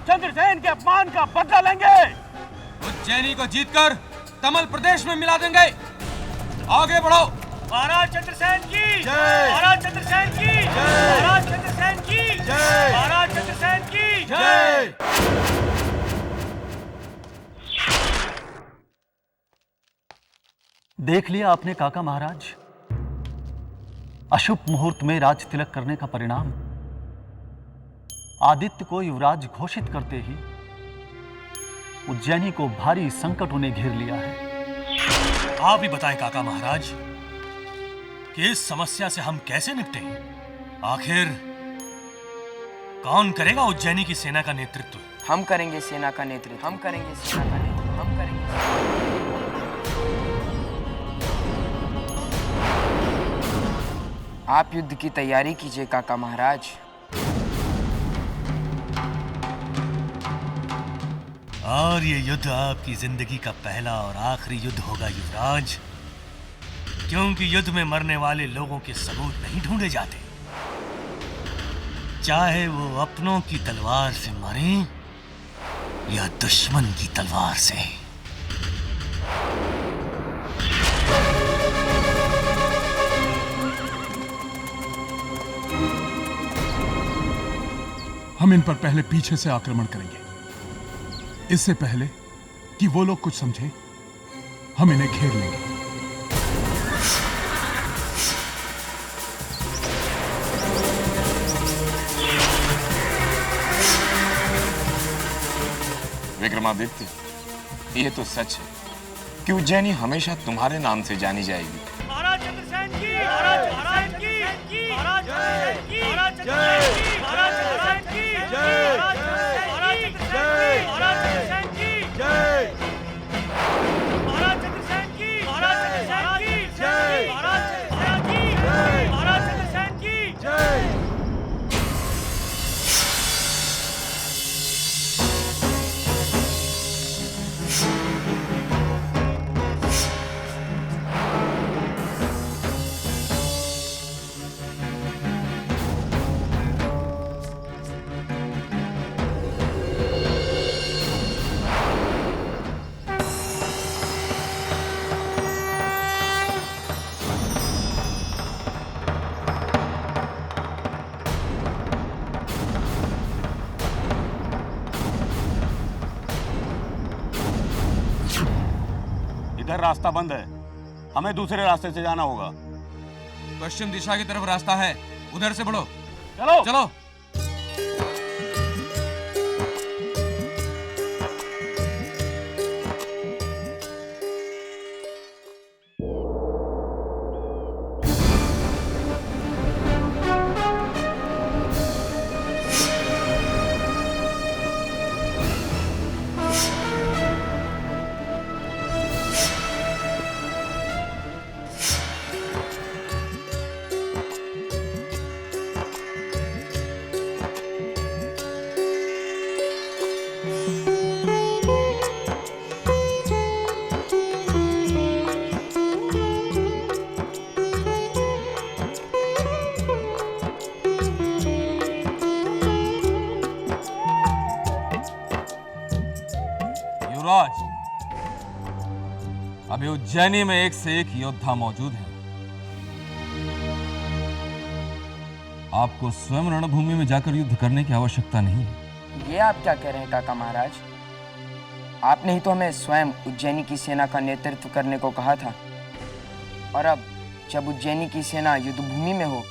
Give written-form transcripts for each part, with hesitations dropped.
चंद्रसेन के अपमान का बदला लेंगे। उज्जैनी को जीतकर तमल प्रदेश में मिला देंगे। आगे बढ़ो। महाराज चंद्रसेन की जय। महाराज चंद्रसेन की जय। महाराज चंद्रसेन की जय। महाराज चंद्रसेन की जय। देख लिया आपने काका महाराज, अशुभ मुहूर्त में राज तिलक करने का परिणाम। आदित्य को युवराज घोषित करते ही उज्जैनी को भारी संकट उन्हें घेर लिया है। आप ही बताएं काका महाराज कि इस समस्या से हम कैसे निपटें? आखिर कौन करेगा उज्जैनी की सेना का नेतृत्व? हम करेंगे सेना का नेतृत्व, हम करेंगे सेना का नेतृत्व, हम करेंगे। आप युद्ध की तैयारी कीजिए काका महाराज। और ये युद्ध आपकी जिंदगी का पहला और आखिरी युद्ध होगा युवराज, क्योंकि युद्ध में मरने वाले लोगों के सबूत नहीं ढूंढे जाते, चाहे वो अपनों की तलवार से मरें या दुश्मन की तलवार से। हम इन पर पहले पीछे से आक्रमण करेंगे। इससे पहले कि वो लोग कुछ समझे, हम इन्हें घेर लेंगे। विक्रमादित्य, ये तो सच है कि उज्जैनी हमेशा तुम्हारे नाम से जानी जाएगी। महाराज चंद्रसेन की महाराज चंद्रसेन की महाराज चंद्रसेन की महाराज चंद्रसेन की महाराज चंद्रसेन की महाराज चंद्रसेन की महाराज चंद्रसेन की जय। महाराज चंद्रसेन की महाराज चंद्रसेन की जय। महाराज चंद्रसेन की महाराज चंद्रसेन की जय। इधर रास्ता बंद है, हमें दूसरे रास्ते से जाना होगा। पश्चिम दिशा की तरफ रास्ता है, उधर से बढ़ो। चलो चलो। युवराज, अभी उज्जैनी में एक से एक योद्धा मौजूद है। आपको स्वयं रणभूमि में जाकर युद्ध करने की आवश्यकता नहीं है। ये आप क्या कह रहे हैं काका महाराज? आपने ही तो हमें स्वयं उज्जैनी की सेना का नेतृत्व करने को कहा था, और अब जब उज्जैनी की सेना युद्ध भूमि में हो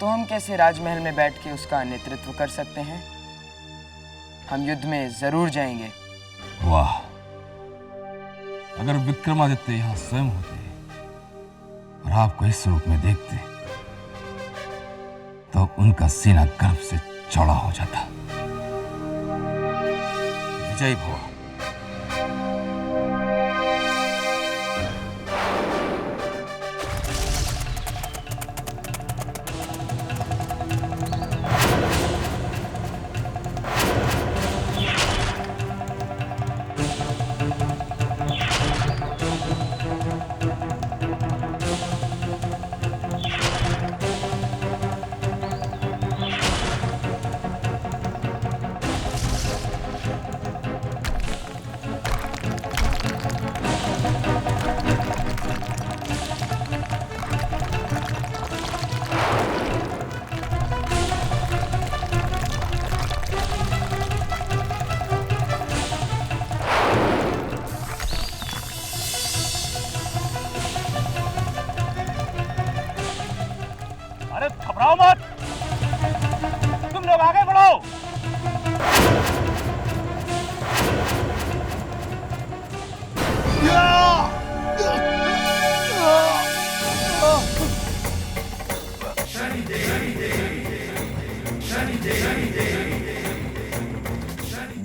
तो हम कैसे राजमहल में बैठ के उसका नेतृत्व कर सकते हैं? हम युद्ध में जरूर जाएंगे। वाह, अगर विक्रमादित्य यहां स्वयं होते और आपको इस रूप में देखते तो उनका सीना गर्व से चौड़ा हो जाता। विजयी भव।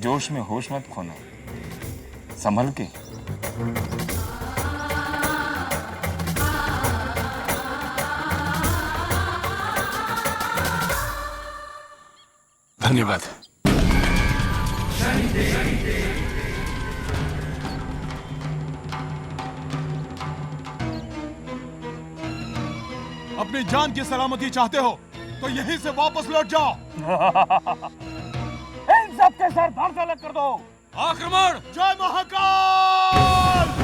जोश में होश मत खोना, संभल के। धन्यवाद। अपनी जान की सलामती चाहते हो तो यहीं से वापस लौट जाओ। इन सबके सर धड़ से अलग कर दो। आक्रमण! जय महाकाल!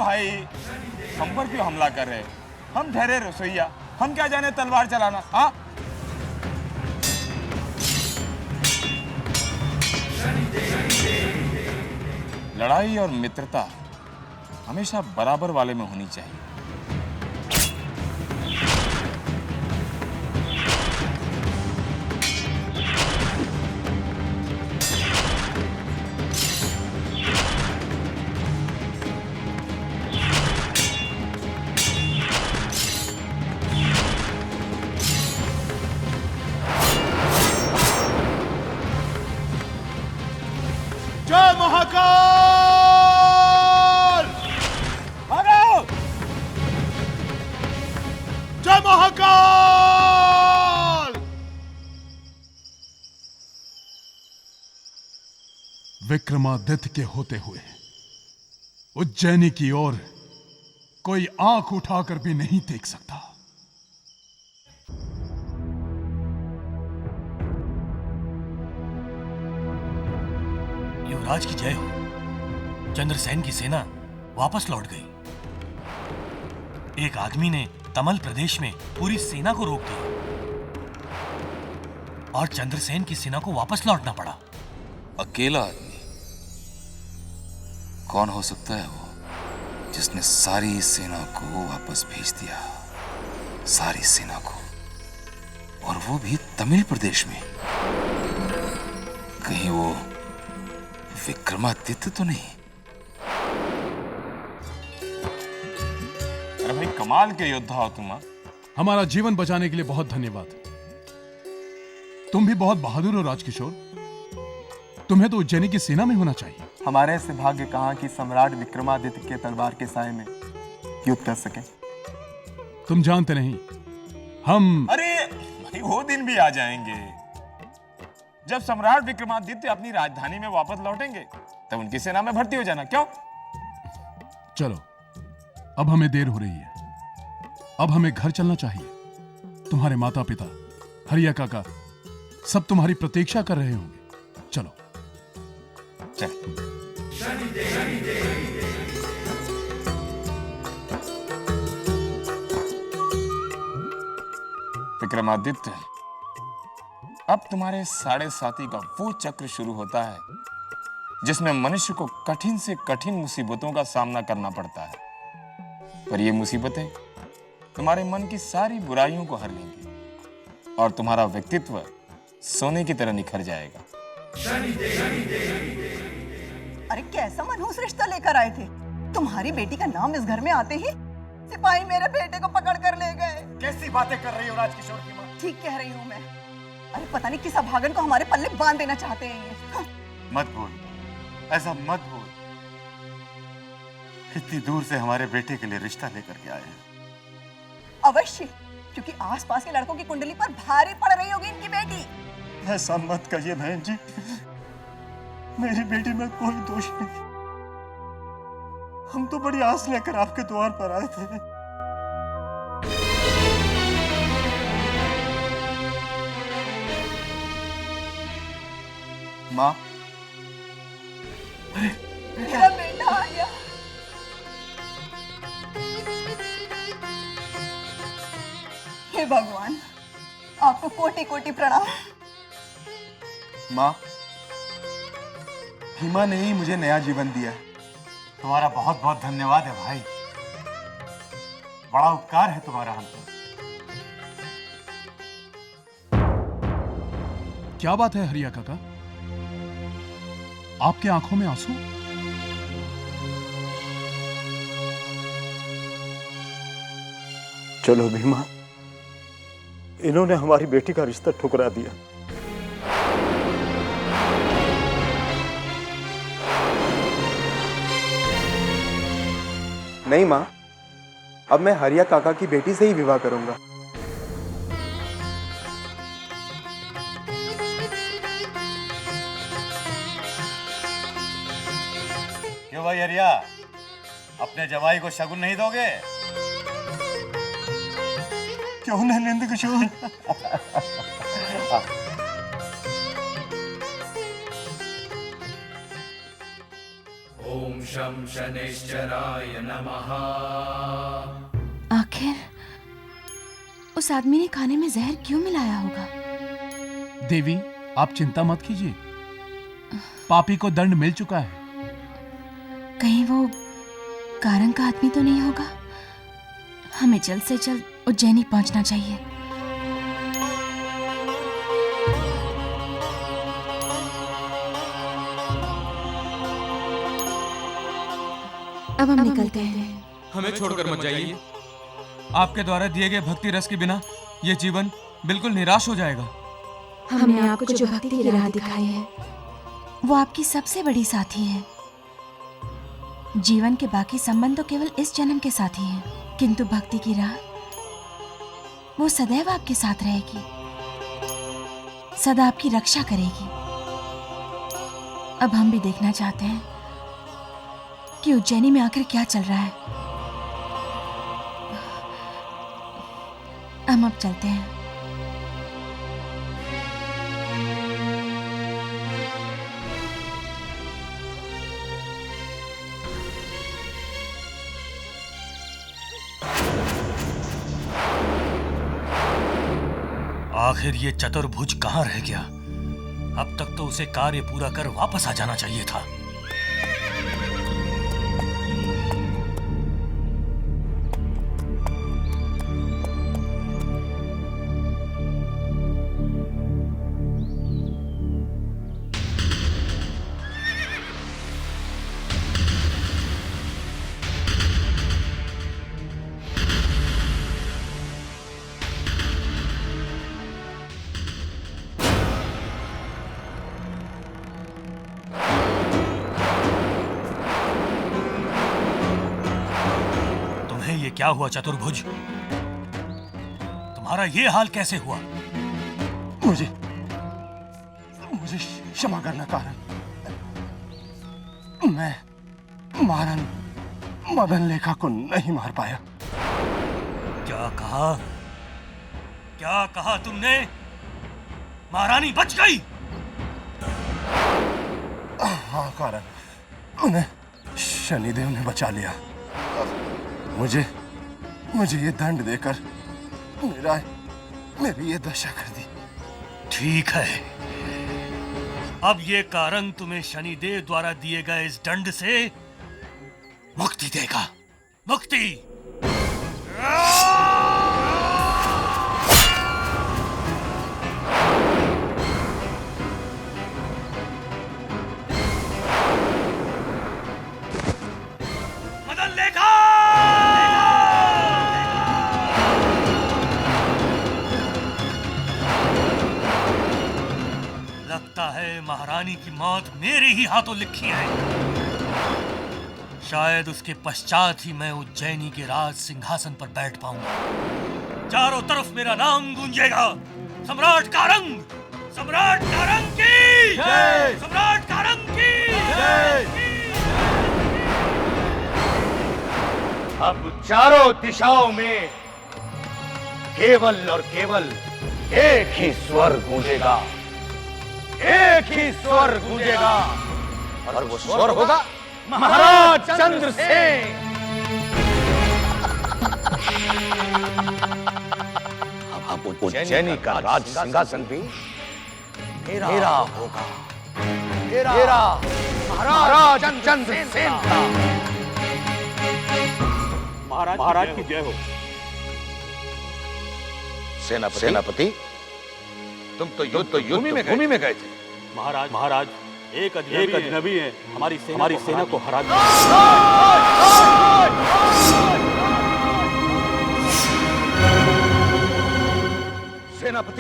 भाई, हम पर क्यों हमला कर रहे? हम ठहरे रसोइया, हम क्या जाने तलवार चलाना। हाँ, लड़ाई और मित्रता हमेशा बराबर वाले में होनी चाहिए। जय महाकाल! भागो! जय महाकाल! विक्रमादित्य के होते हुए उज्जैनी की ओर कोई आंख उठाकर भी नहीं देख सकता। युवराज की जय हो। चंद्रसेन की सेना वापस लौट गई। एक आदमी ने तमल प्रदेश में पूरी सेना को रोक दिया और चंद्रसेन की सेना को वापस लौटना पड़ा। अकेला आदमी कौन हो सकता है वो, जिसने सारी सेना को वापस भेज दिया? सारी सेना को, और वो भी तमिल प्रदेश में। कहीं वो विक्रमादित्य तो नहीं? अरे भाई, कमाल के योद्धा हो तुम। हमारा जीवन बचाने के लिए बहुत धन्यवाद। तुम भी बहुत बहादुर हो राजकिशोर। तुम्हें तो उज्जैनी की सेना में होना चाहिए। हमारे से भाग्य कहाँ कि सम्राट विक्रमादित्य के तलवार के साए में युद्ध कर सके। तुम जानते नहीं, हम अरे भाई, वो दिन भी आ जाएंगे जब सम्राट विक्रमादित्य अपनी राजधानी में वापस लौटेंगे, तब उनकी सेना में भर्ती हो जाना। क्यों? चलो, अब हमें देर हो रही है। अब हमें घर चलना चाहिए। तुम्हारे माता पिता, हरिया काका सब तुम्हारी प्रतीक्षा कर रहे होंगे। चलो चल। विक्रमादित्य, अब तुम्हारे साढ़े साथी का वो चक्र शुरू होता है जिसमें मनुष्य को कठिन से कठिन मुसीबतों का सामना करना पड़ता है, पर ये मुसीबतें तुम्हारे मन की सारी बुराइयों को हर लेंगी और तुम्हारा व्यक्तित्व सोने की तरह निखर जाएगा। अरे कैसा मनहूस रिश्ता लेकर आए थे? तुम्हारी बेटी का नाम इस घर में आते ही सिपाही मेरे बेटे को पकड़ कर ले गए। कैसी बातें कर रही हो राजकिशोर की माँ? ठीक कह रही हूँ मैं। अरे पता नहीं किस अभागन को हमारे पल्ले बांध देना चाहते हैं ये। मत बोल, ऐसा मत बोल। कितनी दूर से हमारे बेटे के लिए रिश्ता लेकर के आए हैं। अवश्य, क्योंकि आसपास के लड़कों की कुंडली पर भारी पड़ रही होगी इनकी बेटी। ऐसा मत कहिए बहन जी, मेरी बेटी में कोई दोष नहीं। हम तो बड़ी आस लेकर आपके द्वार पर आए थे। माँ, मेरा बेटा आ गया। हे भगवान, आपको कोटि कोटि प्रणाम। माँ, हिमा ने ही मुझे नया जीवन दिया है। तुम्हारा बहुत बहुत धन्यवाद है भाई, बड़ा उपकार है तुम्हारा हम पर। क्या बात है हरिया काका, आपके आंखों में आंसू? चलो भीमा, इन्होंने हमारी बेटी का रिश्ता ठुकरा दिया। नहीं माँ, अब मैं हरिया काका की बेटी से ही विवाह करूंगा। क्यों भाई हरिया, अपने जवाई को शगुन नहीं दोगे? क्यों नहीं नंद किशोर? ओम शं शनैश्चराय नमः। आखिर उस आदमी ने खाने में जहर क्यों मिलाया होगा? देवी, आप चिंता मत कीजिए, पापी को दंड मिल चुका है। कहीं वो कारंग का आदमी तो नहीं होगा? हमें जल्द से जल्द उज्जैनी पहुंचना चाहिए। अब हम निकलते हैं। हमें छोड़कर मत जाइए। आपके द्वारा दिए गए भक्ति रस के बिना ये जीवन बिल्कुल निराश हो जाएगा। हमने आपको जो भक्ति की राह दिखाई है, वो आपकी सबसे बड़ी साथी है। जीवन के बाकी संबंध तो केवल इस जन्म के साथी हैं, किंतु भक्ति की राह वो सदैव आपके साथ रहेगी, सदा आपकी रक्षा करेगी। अब हम भी देखना चाहते हैं कि उज्जैनी में आखिर क्या चल रहा है। हम अब चलते हैं। आखिर ये चतुर्भुज कहाँ रह गया? अब तक तो उसे कार्य पूरा कर वापस आ जाना चाहिए था। क्या हुआ चतुर्भुज? तुम्हारा ये हाल कैसे हुआ? मुझे क्षमा करना कारण, मैं महारानी मदन लेखा को नहीं मार पाया। क्या कहा? क्या कहा तुमने? महारानी बच गई? हाँ कारण, उन्हें शनिदेव ने बचा लिया। मुझे ये दंड देकर मेरी ये दशा कर दी। ठीक है, अब ये कारंग तुम्हें शनिदेव द्वारा दिए गए इस दंड से मुक्ति देगा। मुक्ति! मदन लेखा! लगता है महारानी की मौत मेरे ही हाथों लिखी है। शायद उसके पश्चात ही मैं उज्जैनी के राज सिंहासन पर बैठ पाऊंगा। चारों तरफ मेरा नाम गूंजेगा। सम्राट कारंग! सम्राट कारंग की जय! सम्राट कारंग की जय! अब चारों दिशाओं में केवल और केवल एक ही स्वर गूंजेगा। एक ही स्वर गूंजेगा और वो स्वर होगा महाराज चंद्रसेन। अब उज्जैनी का राज सिंहासन भी मेरा होगा, मेरा महाराज चंद्रसेन का। महाराज की जय हो। सेनापति, तुम तो युद्ध भूमि में गए थे। महाराज एक अजनबी है हमारी सेना को हरा दिया।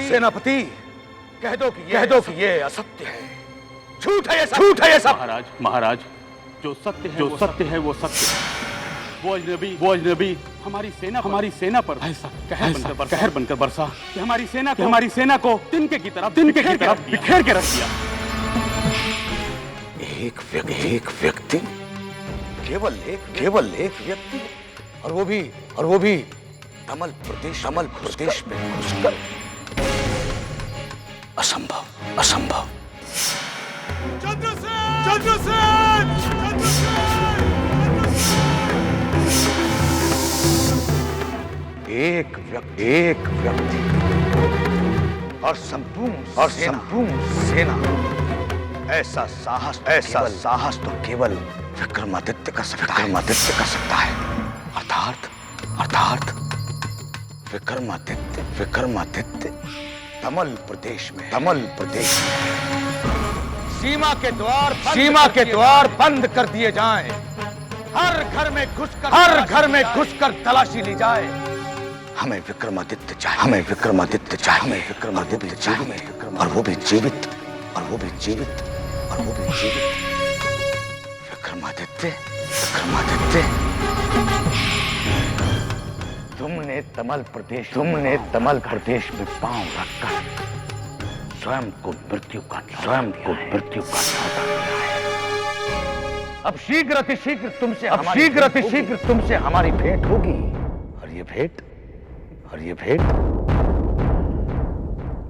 सेनापति, कह दो कि ये असत्य है, झूठ है ये सब। महाराज जो सत्य है वो सत्य है। वो अजनबी हमारी सेना पर ऐसा कहर बनकर बरसा कि हमारी सेना को तिनके की तरह बिखेर के रख दिया। एक व्यक्ति, केवल एक व्यक्ति, और वो भी तमल प्रदेश में घुसकर। असंभव। एक व्यक्ति और संपूर्ण सेना। ऐसा साहस तो केवल विक्रमादित्य का सकता है। अर्थात विक्रमादित्य तमल प्रदेश में सीमा के द्वार बंद कर दिए जाएं। हर घर में घुसकर तलाशी ली जाए। हमें विक्रमादित्य चाहिए, और वो भी जीवित। विक्रमादित्य, तुमने तमल प्रदेश में पांव रखकर स्वयं को मृत्यु का न्योता दिया है। अब शीघ्र अतिशीघ्र तुमसे हमारी भेंट होगी, और ये भेंट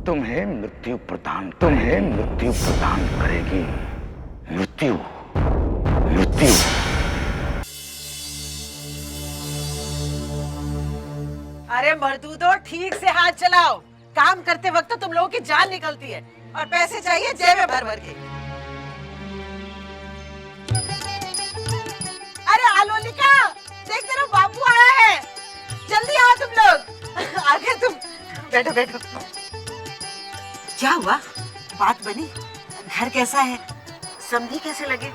तुम्हें मृत्यु प्रदान करेगी। मृत्यु। अरे मर्दूदो, ठीक से हाथ चलाओ। काम करते वक्त तो तुम लोगों की जान निकलती है, और पैसे चाहिए जेब में भर के। अरे आलोलिका, देख तेरा बापू आया है, जल्दी आओ तुम लोग। आगे तुम बैठो। क्या हुआ? बात बनी? घर कैसा है? समधी कैसे लगे?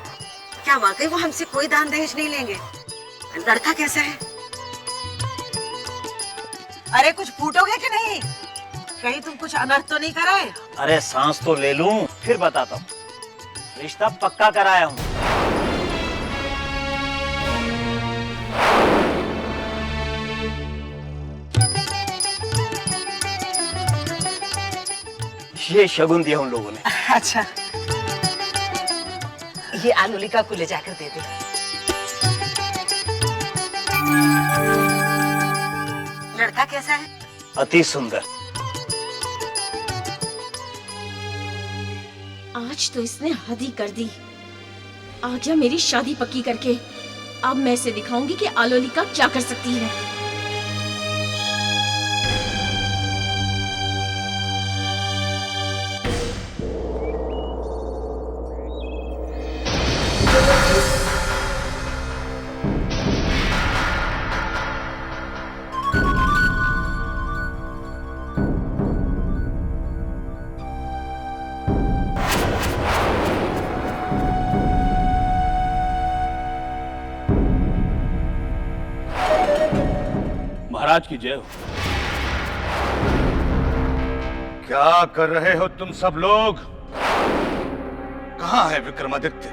क्या वाकई वो हमसे कोई दान दहेज नहीं लेंगे? लड़का कैसा है? अरे कुछ फूटोगे कि नहीं? कहीं तुम कुछ अनर्थ तो नहीं कराए? अरे सांस तो ले लूं, फिर बताता हूँ। रिश्ता पक्का कराया हूँ। ये शगुन दिया उन लोगों ने। अच्छा, ये आलोलिका को ले जाकर दे दे। लड़का कैसा है? अति सुंदर। आज तो इसने हद ही कर दी। आ गया मेरी शादी पक्की करके। अब मैं इसे दिखाऊंगी कि आलोलिका क्या कर सकती है। महाराज की जय हो। क्या कर रहे हो तुम सब लोग? कहां है विक्रमादित्य?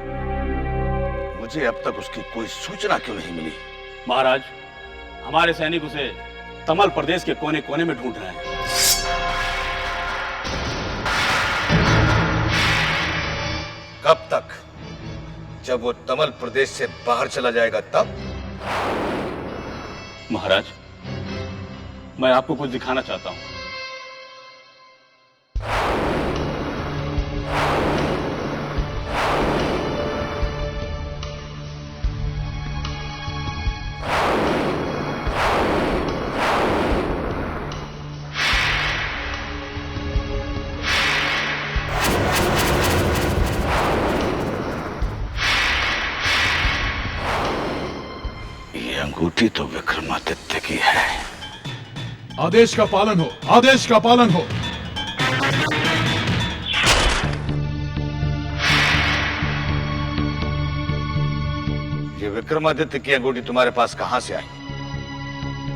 मुझे अब तक उसकी कोई सूचना क्यों नहीं मिली? महाराज, हमारे सैनिक उसे तमल प्रदेश के कोने कोने में ढूंढ रहे हैं। कब तक? जब वो तमल प्रदेश से बाहर चला जाएगा तब? महाराज, मैं आपको कुछ दिखाना चाहता हूं। अंगूठी तो विक्रमादित्य की है। आदेश का पालन हो, आदेश का पालन हो। ये विक्रमादित्य की अंगूठी तुम्हारे पास कहां से आई?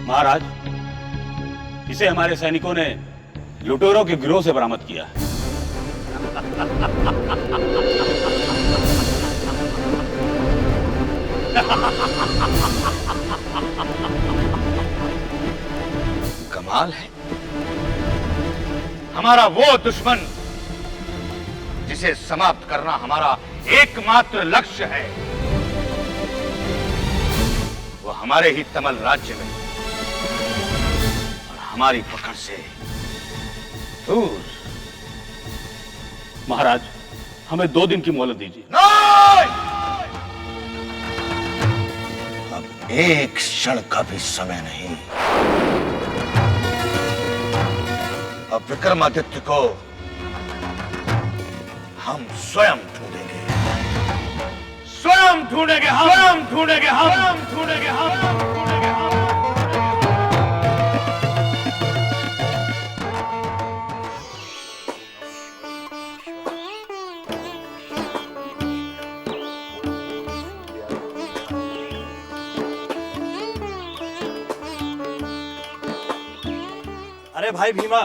महाराज, इसे हमारे सैनिकों ने लुटेरों के गिरोह से बरामद किया है। कमाल है। हमारा वो दुश्मन जिसे समाप्त करना हमारा एकमात्र लक्ष्य है, वो हमारे ही तमल राज्य में और हमारी पकड़ से दूर। महाराज, हमें 2 दिन की मोहलत दीजिए। अब एक क्षण का भी समय नहीं। अब विक्रमादित्य को हम स्वयं ढूंढेंगे, स्वयं ढूंढेंगे हम, स्वयं ढूंढेंगे हम, स्वयं ढूंढेंगे हम, ढूंढेंगे हम। अरे भाई भीमा,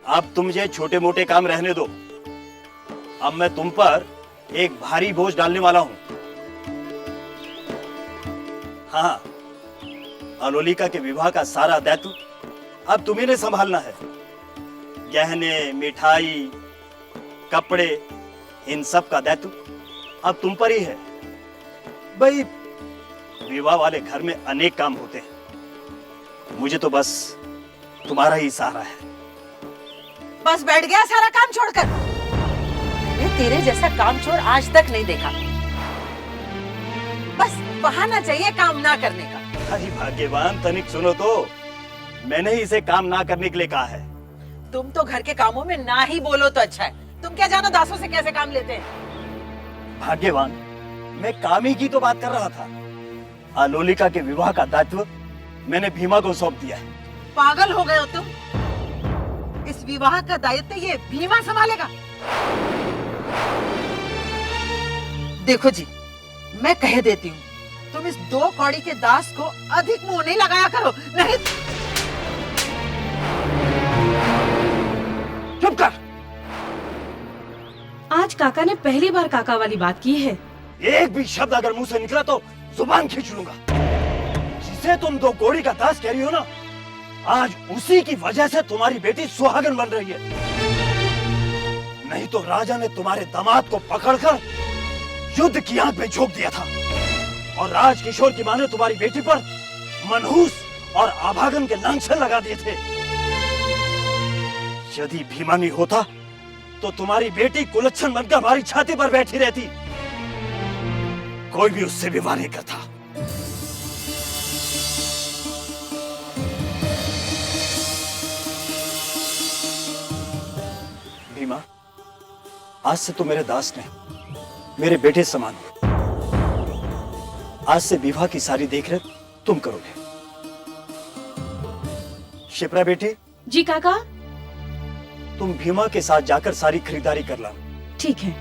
अब तुम ये छोटे मोटे काम रहने दो। अब मैं तुम पर एक भारी बोझ डालने वाला हूं। हाँ, अलोलिका के विवाह का सारा दायित्व अब तुम्ही ने संभालना है। गहने, मिठाई, कपड़े, इन सब का दायित्व अब तुम पर ही है। भाई, विवाह वाले घर में अनेक काम होते हैं, मुझे तो बस तुम्हारा ही सहारा है। बस बैठ गया सारा काम छोड़कर? मैं तेरे जैसा काम छोड़ आज तक नहीं देखा। बस बहाना चाहिए काम ना करने का। अरे भाग्यवान, तनिक सुनो तो, मैंने ही इसे काम ना करने के लिए कहा है। तुम तो घर के कामों में ना ही बोलो तो अच्छा है। तुम क्या जानो दासों से कैसे काम लेते हैं? भाग्यवान, मैं काम ही की तो बात कर रहा था। अलोलिका के विवाह का दायित्व मैंने भीमा को सौंप दिया है। पागल हो गए हो तुम? इस विवाह का दायित्व ये भीमा संभालेगा? देखो जी, मैं कह देती हूँ, तुम इस 2 कौड़ी के दास को अधिक मुंह नहीं लगाया करो, नहीं। चुप कर। आज काका ने पहली बार काका वाली बात की है। एक भी शब्द अगर मुंह से निकला तो जुबान खींच लूंगा। जिसे तुम 2 कौड़ी का दास कह रही हो ना, आज उसी की वजह से तुम्हारी बेटी सुहागन बन रही है। नहीं तो राजा ने तुम्हारे दामाद को पकड़कर युद्ध की आंख में झोंक दिया था, और राजकिशोर की मां ने तुम्हारी बेटी पर मनहूस और आभागन के लांछन लगा दिए थे। यदि भीमा नहीं होता तो तुम्हारी बेटी कुलच्छन बनकर हमारी छाती पर बैठी रहती। कोई भी उससे विवाह नहीं करता। भीमा, आज से तो मेरे दास ने, मेरे बेटे समान हो। आज से विवाह की सारी देखरेख तुम करोगे। शिप्रा बेटी। जी काका। तुम भीमा के साथ जाकर सारी खरीदारी कर ला। ठीक है।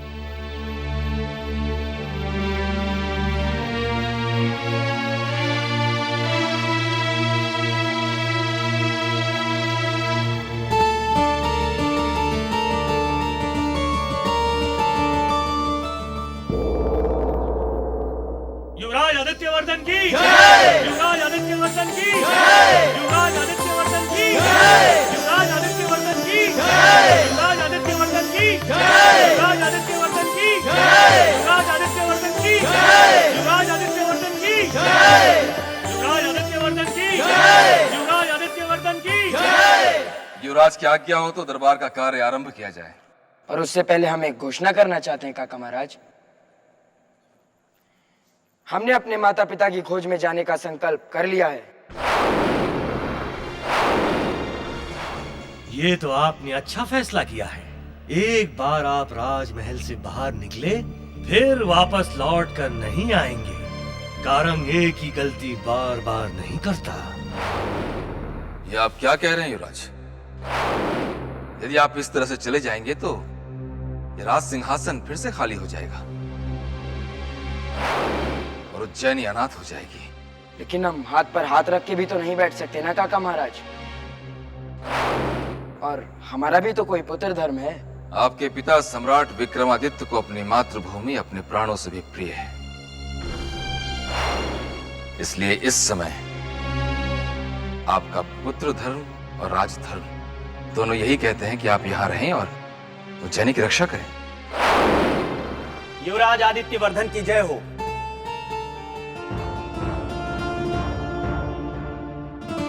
युवराज आदित्यवर्धन की जय! युवराज आदित्यवर्धन की जय! युवराज आदित्यवर्धन की जय! युवराज आदित्यवर्धन की जय! युवराज आदित्यवर्धन की जय! युवराज आदित्यवर्धन की जय! युवराज आदित्यवर्धन की जय! युवराज आदित्यवर्धन की जय! युवराज आदित्यवर्धन की जय! युवराज आदित्यवर्धन की जय! युवराज की आज्ञा हो तो दरबार का कार्य आरंभ किया जाए। और उससे पहले हम एक घोषणा करना चाहते हैं काका महाराज। हमने अपने माता पिता की खोज में जाने का संकल्प कर लिया है। ये तो आपने अच्छा फैसला किया है। एक बार आप राजमहल से बाहर निकले, फिर वापस लौट कर नहीं आएंगे। कारंग एक ही गलती बार बार नहीं करता। ये आप क्या कह रहे हैं युवराज? यदि आप इस तरह से चले जाएंगे तो ये राज सिंहासन फिर से खाली हो जाएगा और उज्जैनी अनाथ हो जाएगी। लेकिन हम हाथ पर हाथ रख के भी तो नहीं बैठ सकते ना काका महाराज। और हमारा भी तो कोई पुत्र धर्म है। आपके पिता सम्राट विक्रमादित्य को अपनी मातृभूमि अपने प्राणों से भी प्रिय है, इसलिए इस समय आपका पुत्र धर्म और राजधर्म दोनों यही कहते हैं कि आप यहाँ रहें और उज्जैनी की रक्षा करें। युवराज आदित्य वर्धन की जय हो।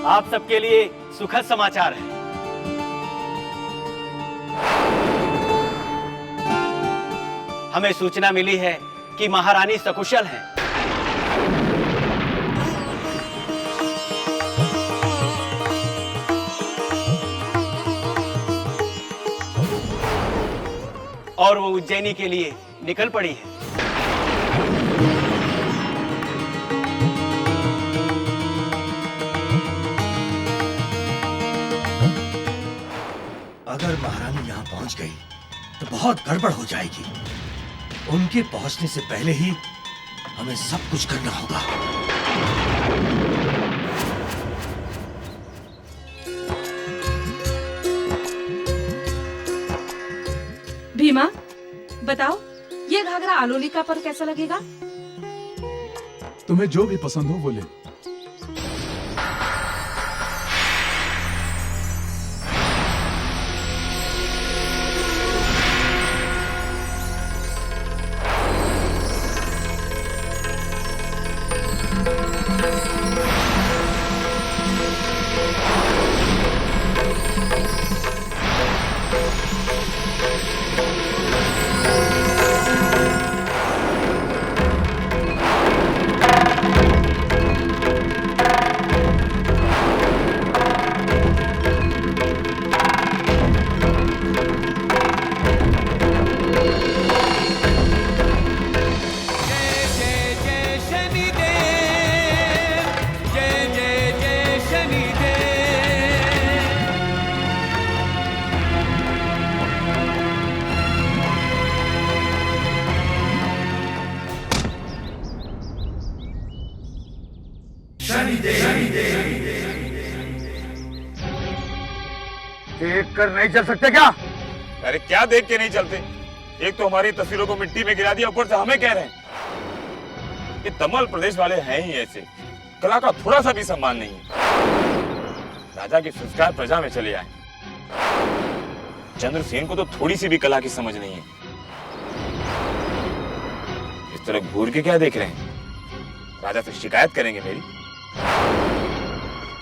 आप सबके लिए सुखद समाचार है। हमें सूचना मिली है कि महारानी सकुशल हैं। और वो उज्जैनी के लिए निकल पड़ी है। अगर महारानी यहाँ पहुंच गई तो बहुत गड़बड़ हो जाएगी। उनके पहुंचने से पहले ही हमें सब कुछ करना होगा। भीमा, बताओ ये घाघरा आलोलिका पर कैसा लगेगा? तुम्हें जो भी पसंद हो वो ले लो। देख कर नहीं चल सकते क्या? अरे क्या देख के नहीं चलते? एक तो हमारी तस्वीरों को मिट्टी में गिरा दिया, ऊपर से हमें कह रहे हैं। ये तमल प्रदेश वाले हैं ही ऐसे, कला का थोड़ा सा भी सम्मान नहीं है। राजा के संस्कार प्रजा में चले आए। चंद्रसेन को तो थोड़ी सी भी कला की समझ नहीं है। इस तरह घूर के क्या देख रहे हैं? राजा से शिकायत करेंगे मेरी?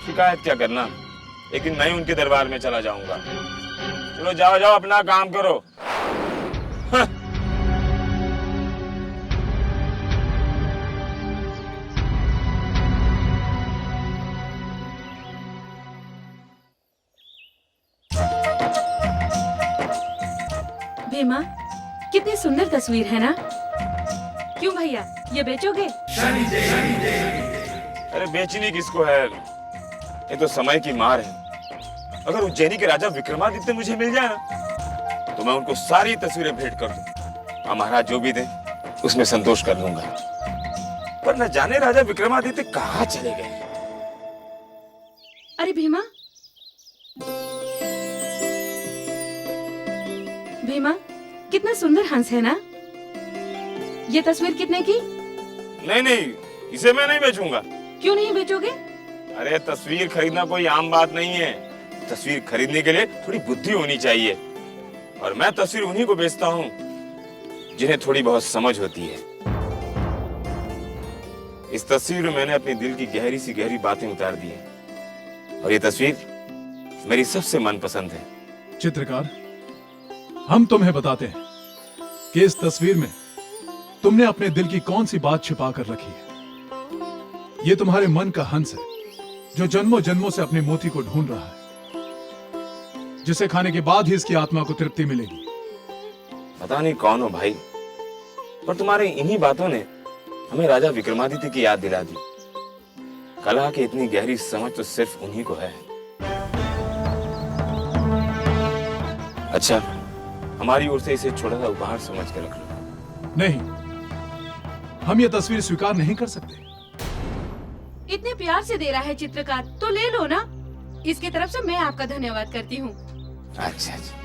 शिकायत क्या करना, लेकिन मैं उनके दरबार में चला जाऊंगा। चलो जाओ जाओ, अपना काम करो। भीमा, कितनी सुंदर तस्वीर है ना? क्यों भैया, ये बेचोगे? अरे बेचनी किसको है, ये तो समय की मार है। अगर उज्जैनी के राजा विक्रमादित्य मुझे मिल जाए ना, तो मैं उनको सारी तस्वीरें भेंट कर दूं। और महाराज जो भी दे उसमें संतोष कर लूंगा। पर न जाने राजा विक्रमादित्य कहाँ चले गए। अरे भीमा, भीमा, कितना सुंदर हंस है ना? ये तस्वीर कितने की? नहीं नहीं, इसे मैं नहीं बेचूंगा। क्यों नहीं बेचोगे? अरे तस्वीर खरीदना कोई आम बात नहीं है। तस्वीर खरीदने के लिए थोड़ी बुद्धि होनी चाहिए, और मैं तस्वीर उन्हीं को बेचता हूँ जिन्हें थोड़ी बहुत समझ होती है। इस तस्वीर में मैंने अपने दिल की गहरी सी गहरी बातें उतार दी हैं, और ये तस्वीर मेरी सबसे मनपसंद है। चित्रकार, हम तुम्हें बताते हैं कि इस तस्वीर में तुमने अपने दिल की कौन सी बात छिपा कर रखी है। ये तुम्हारे मन का हंस है, जो जन्मों जन्मों से अपने मोती को ढूंढ रहा है, जिसे खाने के बाद ही इसकी आत्मा को तृप्ति मिलेगी। पता नहीं कौन हो भाई, पर तुम्हारे इन्हीं बातों ने हमें राजा विक्रमादित्य की याद दिला दी। कला की इतनी गहरी समझ तो सिर्फ उन्हीं को है। अच्छा, हमारी ओर से इसे छोटा सा उपहार समझ के रख लो। नहीं, हम ये तस्वीर स्वीकार नहीं कर सकते। इतने प्यार से दे रहा है चित्रकार, तो ले लो ना। इसकी तरफ से मैं आपका धन्यवाद करती हूँ। अच्छा अच्छा।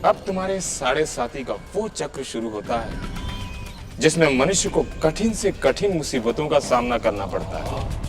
अब तुम्हारे साढ़े साथी का वो चक्र शुरू होता है जिसमें मनुष्य को कठिन से कठिन मुसीबतों का सामना करना पड़ता है।